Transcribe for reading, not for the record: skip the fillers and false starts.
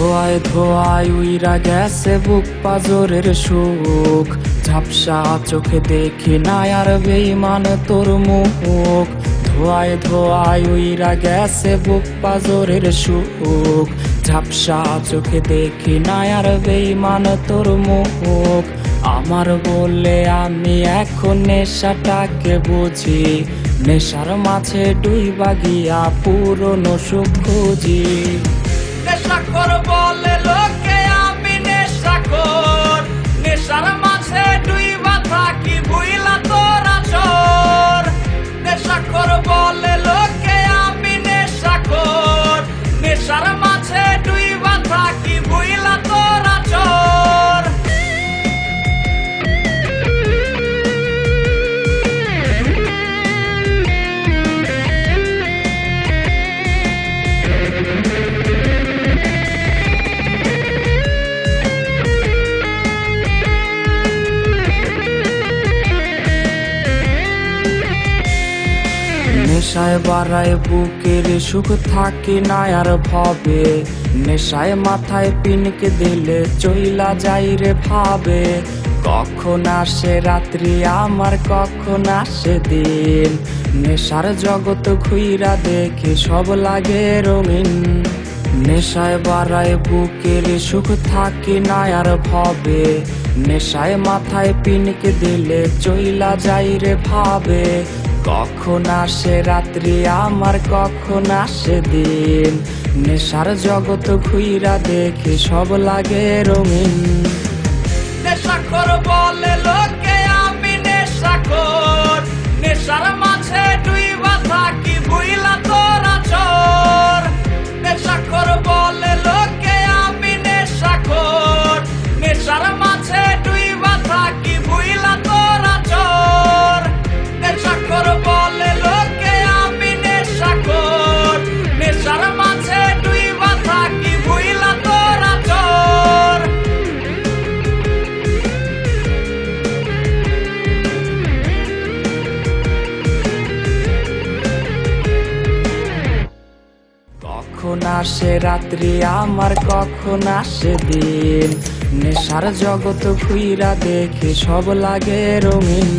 ধোয়ায় ধোয়ায় উইরা গেছে বুক পাজরের সুখ, ঝাপসা চোখে দেখি না আর বেঈমান তোর মুখ। ধোয়ায় ধোয়ায় উইরা গেছে বুক পাজরের সুখ, ঝাপসা চোখে দেখি না আর বেঈমান তোর মুখ। আমার বলে আমি এখন নেশাটাকে বুঝি, নেশার মাঝে ডুইবা গিয়া পুরনো সুখ খুঁজি। নেশাখোর বলে লোকে আমি নেশাখোর, নেশার মাঝে ডুইবা থাকি ভুইলা তোরা চোর। নেশাখোর বলে লোকে আমি নেশাখোর, নেশার মাঝে ডুইবা থাকি ভুইলা তোরা চোর। নেশায় বাড়ায় বুকের সুখ থাকে না আর ভবে, নেশায় মাথায় পিনকে দিলে চইলা যাই রে ভাবে। কখন আসে রাত্রি আমার কখন আসে দিন, নেশার জগৎ ঘুইরা দেখে সব লাগে রঙিন। নেশায় বাড়ায় বুকের সুখ থাকে না আর ভবে, নেশায় মাথায় পিনকে দিলে চইলা যাই রে ভাবে। কখন আসে রাত্রি আমার কখন আসে দিন, নেশার জগৎ ঘুইরা দেখে সব লাগে রঙিন। নেশাখোর বলে লোকে আমি নেশাখোর, নেশার মাঝে ডুইবা থাকি ভুইলা তোরা চোর। নেশাখোর বলে লোকে আমি নেশাখোর, নেশার মাঝে ডুইবা থাকি ভুইলা তোরা চোর। নেশাখোর বলে লোকে আমি নেশাখোর, নেশার মাঝে ডুইবা থাকি ভুইলা তোরা চোর। কখন আসে রাত্রি আমার কখন আসে দিন, নেশার জগৎ ঘুইরা দেখে সব লাগে রঙিন।